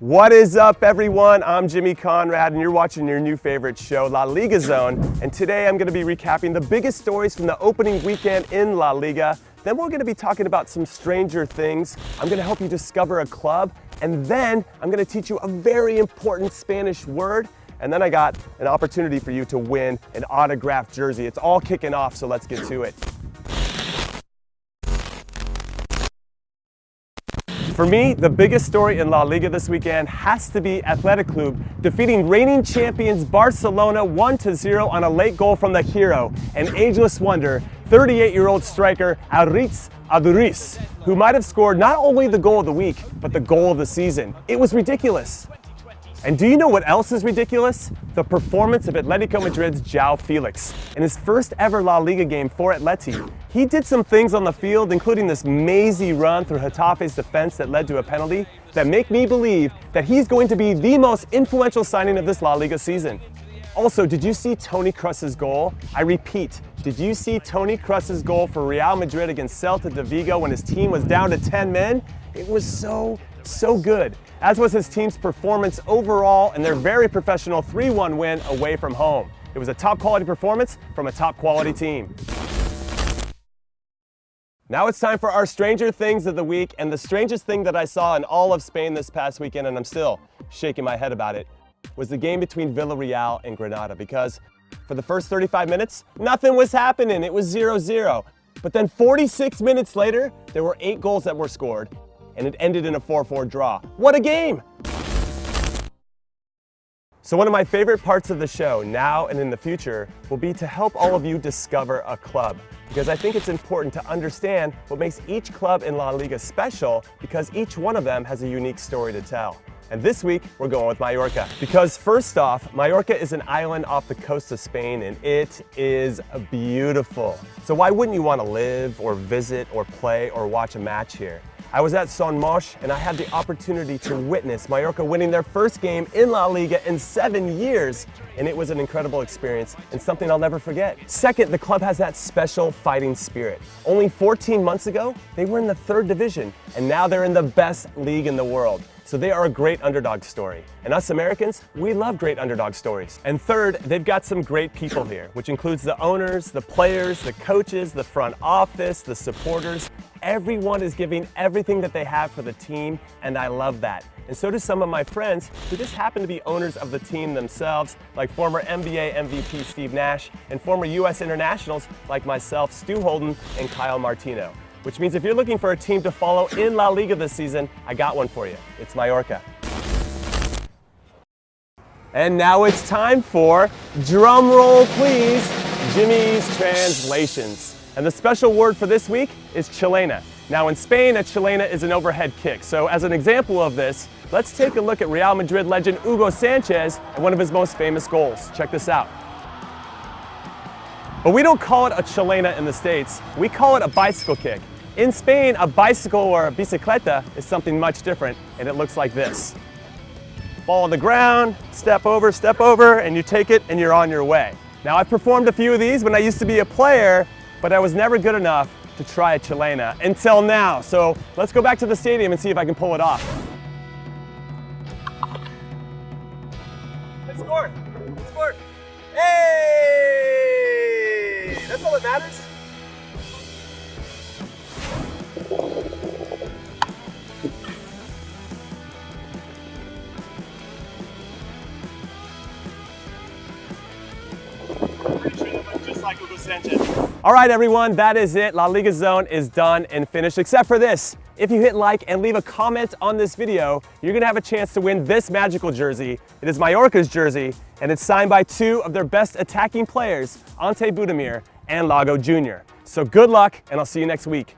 What is up, everyone? I'm Jimmy Conrad, and you're watching your new favorite show, La Liga Zone. And today I'm going to be recapping the biggest stories from the opening weekend in La Liga. Then we're going to be talking about some stranger things. I'm going to help you discover a club, and then I'm going to teach you a very important Spanish word. And then I got an opportunity for you to win an autographed jersey. It's all kicking off, so let's get to it. For me, the biggest story in La Liga this weekend has to be Athletic Club defeating reigning champions Barcelona 1-0 on a late goal from the hero, an ageless wonder, 38-year-old striker Aritz Aduriz, who might have scored not only the goal of the week, but the goal of the season. It was ridiculous. And do you know what else is ridiculous? The performance of Atletico Madrid's João Felix. In his first ever La Liga game for Atleti, he did some things on the field, including this mazy run through Getafe's defense that led to a penalty, that make me believe that he's going to be the most influential signing of this La Liga season. Also, did you see Toni Kroos's goal? I repeat, did you see Toni Kroos's goal for Real Madrid against Celta de Vigo when his team was down to 10 men? It was so good. As was his team's performance overall in their very professional 3-1 win away from home. It was a top quality performance from a top quality team. Now it's time for our Stranger Things of the week, and the strangest thing that I saw in all of Spain this past weekend, and I'm still shaking my head about it, was the game between Villarreal and Granada, because for the first 35 minutes, nothing was happening. It was 0-0. But then 46 minutes later, there were 8 goals that were scored, and it ended in a 4-4 draw. What a game! So one of my favorite parts of the show, now and in the future, will be to help all of you discover a club. Because I think it's important to understand what makes each club in La Liga special, because each one of them has a unique story to tell. And this week, we're going with Mallorca. Because first off, Mallorca is an island off the coast of Spain, and it is beautiful. So why wouldn't you want to live or visit or play or watch a match here? I was at Son Moix, and I had the opportunity to witness Mallorca winning their first game in La Liga in 7 years, and it was an incredible experience and something I'll never forget. Second, the club has that special fighting spirit. Only 14 months ago, they were in the 3rd division, and now they're in the best league in the world. So they are a great underdog story. And us Americans, we love great underdog stories. And third, they've got some great people here, which includes the owners, the players, the coaches, the front office, the supporters. Everyone is giving everything that they have for the team, and I love that. And so do some of my friends who just happen to be owners of the team themselves, like former NBA MVP Steve Nash and former US internationals like myself, Stu Holden, and Kyle Martino. Which means if you're looking for a team to follow in La Liga this season, I got one for you. It's Mallorca. And now it's time for, drum roll please, Jimmy's Translations. And the special word for this week is chilena. Now in Spain, a chilena is an overhead kick. So as an example of this, let's take a look at Real Madrid legend Hugo Sanchez and one of his most famous goals. Check this out. But we don't call it a chilena in the States, we call it a bicycle kick. In Spain, a bicycle or a bicicleta is something much different, and it looks like this. Ball on the ground, step over, and you take it and you're on your way. Now I've performed a few of these when I used to be a player, but I was never good enough to try a chilena until now. So let's go back to the stadium and see if I can pull it off. It scored! It scored! Hey! That's all that matters. Just like Hugo Sanchez. All right, everyone, that is it. La Liga Zone is done and finished, except for this. If you hit like and leave a comment on this video, you're gonna have a chance to win this magical jersey. It is Mallorca's jersey, and it's signed by 2 of their best attacking players, Ante Budimir and Lago Jr. So good luck, and I'll see you next week.